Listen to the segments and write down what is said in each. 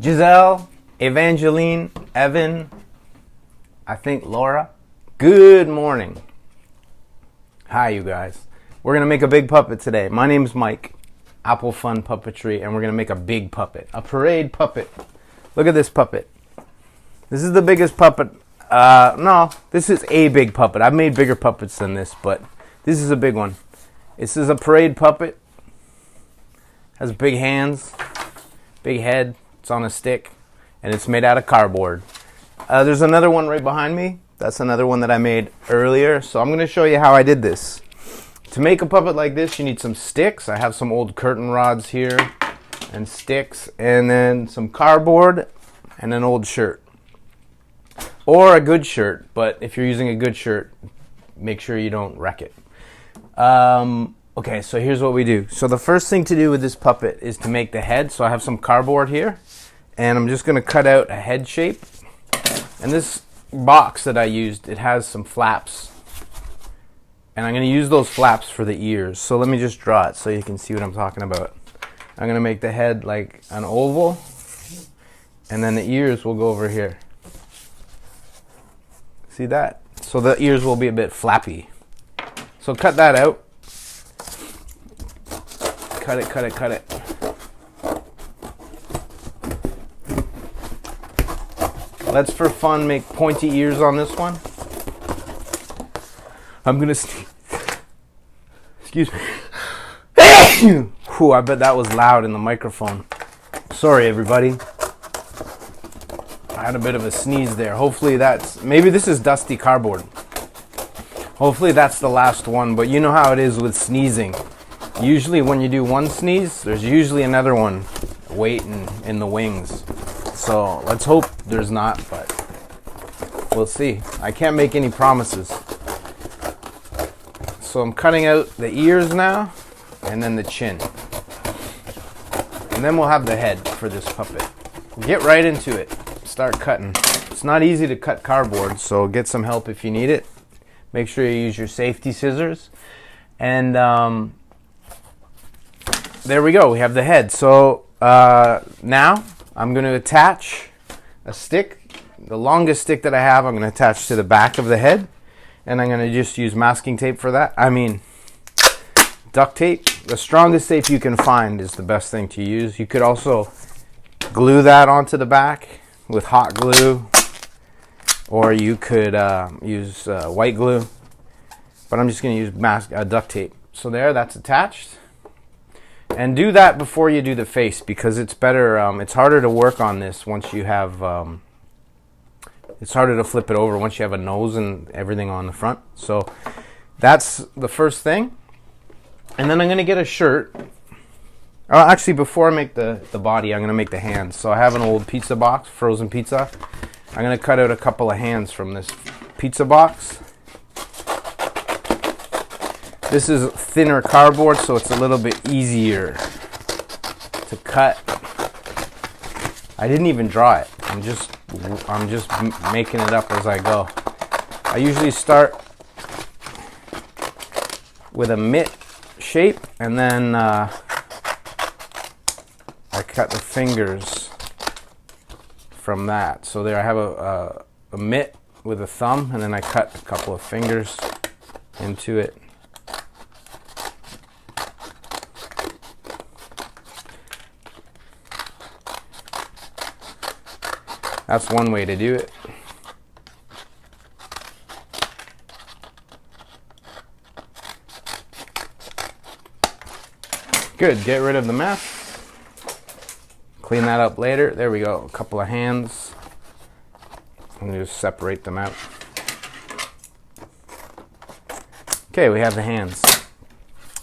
Giselle, Evangeline, Evan, I think Laura. Good morning. Hi, you guys. We're going to make a big puppet today. My name's Mike, Apple Fun Puppetry, and we're going to make a big puppet, a parade puppet. Look at this puppet. This is the biggest puppet. No, this is a big puppet. I've made bigger puppets than this, but this is a big one. This is a parade puppet. Has big hands, big head. It's on a stick, and it's made out of cardboard. There's another one right behind me. That's another one that I made earlier. So I'm going to show you how I did this. To make a puppet like this, you need some sticks. I have some old curtain rods here and sticks, and then some cardboard and an old shirt. Or a good shirt, but if you're using a good shirt, make sure you don't wreck it. Okay, so here's what we do. So the first thing to do with this puppet is to make the head. So I have some cardboard here, and I'm just going to cut out a head shape. And this box that I used, it has some flaps. And I'm going to use those flaps for the ears. So let me just draw it so you can see what I'm talking about. I'm going to make the head like an oval, and then the ears will go over here. See that? So the ears will be a bit flappy. So cut that out. Cut it, cut it, cut it. Let's, for fun, make pointy ears on this one. I'm gonna excuse me. Whew, I bet that was loud in the microphone. Sorry, everybody. I had a bit of a sneeze there. Hopefully maybe this is dusty cardboard. Hopefully that's the last one, but you know how it is with sneezing. Usually when you do one sneeze, there's usually another one waiting in the wings. So let's hope there's not, but we'll see. I can't make any promises. So I'm cutting out the ears now, and then the chin. And then we'll have the head for this puppet. Get right into it. Start cutting. It's not easy to cut cardboard, so get some help if you need it. Make sure you use your safety scissors. And there we go. We have the head. So now I'm going to attach a stick. The longest stick that I have, I'm going to attach to the back of the head. And I'm going to just use masking tape for that. I mean, duct tape. The strongest tape you can find is the best thing to use. You could also glue that onto the back with hot glue. Or you could use white glue. But I'm just going to use duct tape. So there, that's attached. And do that before you do the face, because it's better. It's harder to work on this once you have. It's harder to flip it over once you have a nose and everything on the front. So that's the first thing. And then I'm going to get a shirt. Actually, before I make the body, I'm going to make the hands. So I have an old pizza box, frozen pizza. I'm going to cut out a couple of hands from this pizza box. This is thinner cardboard, so it's a little bit easier to cut. I didn't even draw it. I'm just making it up as I go. I usually start with a mitt shape, and then I cut the fingers from that. So there I have a mitt with a thumb, and then I cut a couple of fingers into it. That's one way to do it. Good, get rid of the mess. Clean that up later. There we go, a couple of hands. I'm gonna just separate them out. Okay, we have the hands.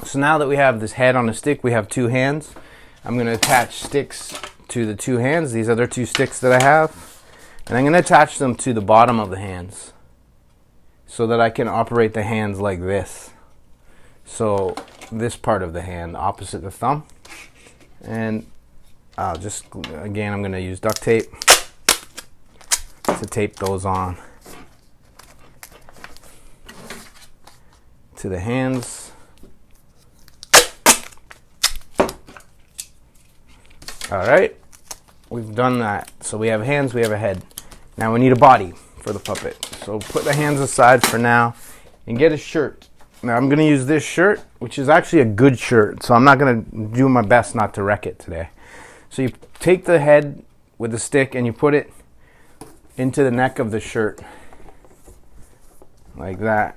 So now that we have this head on a stick, we have two hands. I'm gonna attach sticks to the two hands, these other two sticks that I have. And I'm going to attach them to the bottom of the hands so that I can operate the hands like this. So this part of the hand opposite the thumb. And I'm going to use duct tape to tape those on to the hands. All right. we've done that. So we have hands, we have a head. Now we need a body for the puppet. So put the hands aside for now and get a shirt. Now I'm going to use this shirt, which is actually a good shirt. So I'm not going to do my best not to wreck it today. So you take the head with the stick and you put it into the neck of the shirt. Like that.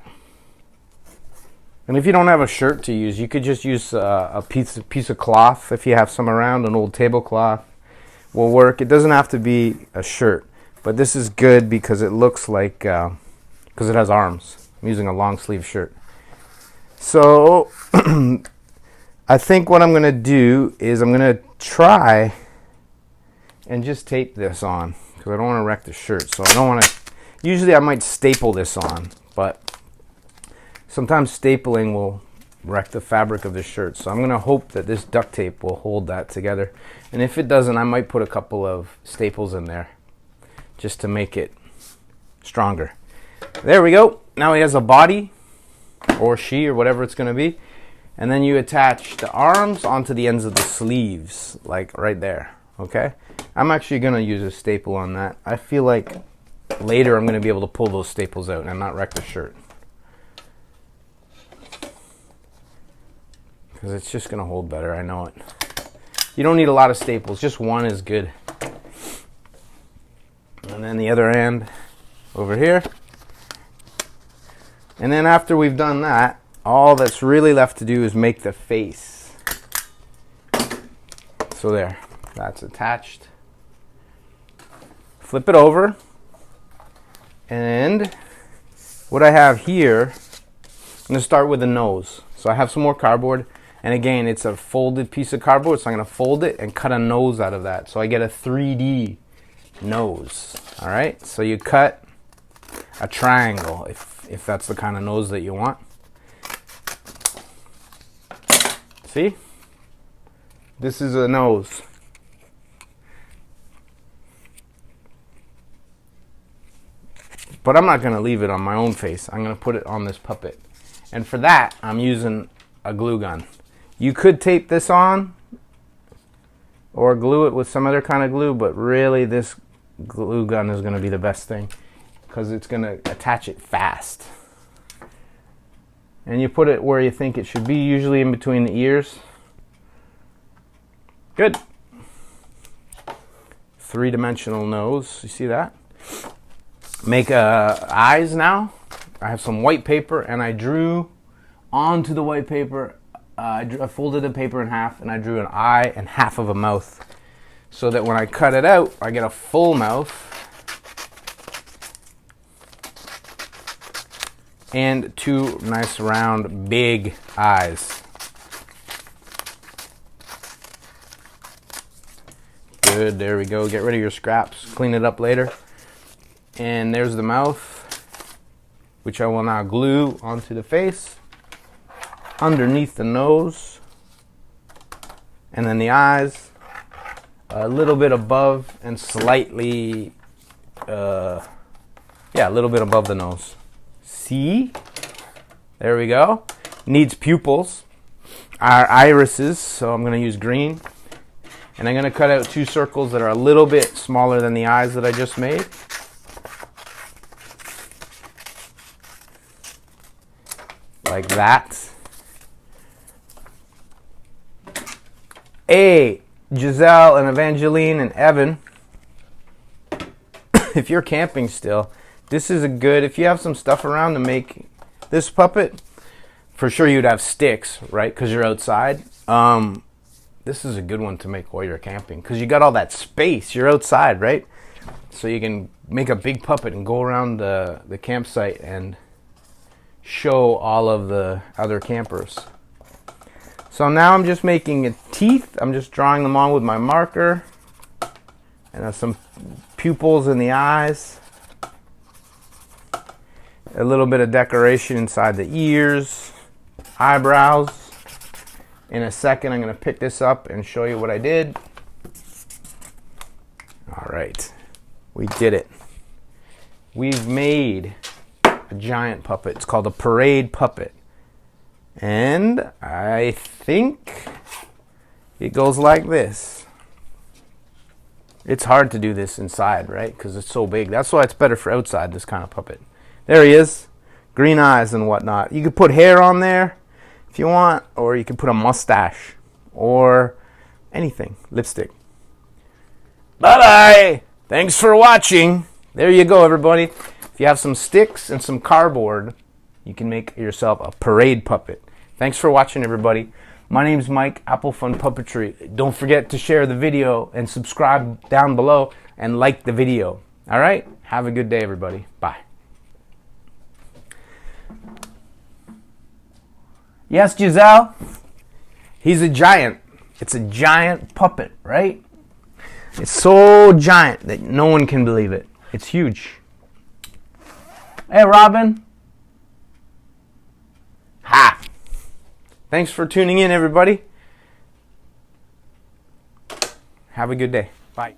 And if you don't have a shirt to use, you could just use a piece of cloth. If you have some around, an old tablecloth will work. It doesn't have to be a shirt, but this is good because it looks like, because it has arms. I'm using a long sleeve shirt. So I think what I'm going to do is I'm going to try and just tape this on because I don't want to wreck the shirt. So I don't want to, usually I might staple this on, but sometimes stapling will wreck the fabric of the shirt. So I'm going to hope that this duct tape will hold that together. And if it doesn't, I might put a couple of staples in there just to make it stronger. There we go. Now he has a body, or she, or whatever it's going to be. And then you attach the arms onto the ends of the sleeves, like right there. Okay? I'm actually going to use a staple on that. I feel like later I'm going to be able to pull those staples out and not wreck the shirt. Because it's just going to hold better, I know it. You don't need a lot of staples, just one is good. And then the other end over here. And then after we've done that, all that's really left to do is make the face. So there, that's attached. Flip it over. And what I have here, I'm going to start with the nose. So I have some more cardboard. And again, it's a folded piece of cardboard, so I'm going to fold it and cut a nose out of that. So I get a 3D nose. All right, so you cut a triangle if that's the kind of nose that you want. See? This is a nose. But I'm not going to leave it on my own face. I'm going to put it on this puppet. And for that, I'm using a glue gun. You could tape this on or glue it with some other kind of glue, but really this glue gun is going to be the best thing because it's going to attach it fast. And you put it where you think it should be, usually in between the ears. Good. Three-dimensional nose. You see that? Make eyes now. I have some white paper and I drew onto the white paper. I folded the paper in half and I drew an eye and half of a mouth so that when I cut it out, I get a full mouth and two nice round big eyes. Good, there we go. Get rid of your scraps, clean it up later. And there's the mouth, which I will now glue onto the face. Underneath the nose, and then the eyes a little bit above and slightly a little bit above the nose. See, there we go. Needs pupils, our irises, so I'm going to use green, and I'm going to cut out two circles that are a little bit smaller than the eyes that I just made. Like that. Hey, Giselle and Evangeline and Evan, if you're camping still, this is a good, if you have some stuff around to make this puppet, for sure you'd have sticks, right, because you're outside. This is a good one to make while you're camping, because you got all that space, you're outside, right? So you can make a big puppet and go around the campsite and show all of the other campers. So now I'm just making teeth. I'm just drawing them on with my marker. And some pupils in the eyes. A little bit of decoration inside the ears. Eyebrows. In a second, I'm going to pick this up and show you what I did. All right. We did it. We've made a giant puppet. It's called a parade puppet. And I think it goes like this. It's hard to do this inside, right? Because it's so big. That's why it's better for outside, this kind of puppet. There he is. Green eyes and whatnot. You could put hair on there if you want, or you could put a mustache or anything. Lipstick. Bye-bye. Thanks for watching. There you go, everybody. If you have some sticks and some cardboard, you can make yourself a parade puppet. Thanks for watching, everybody. My name's Mike, Apple Fun Puppetry. Don't forget to share the video and subscribe down below and like the video. All right? Have a good day, everybody. Bye. Yes, Giselle? He's a giant. It's a giant puppet, right? It's so giant that no one can believe it. It's huge. Hey, Robin. Ha! Thanks for tuning in, everybody. Have a good day. Bye.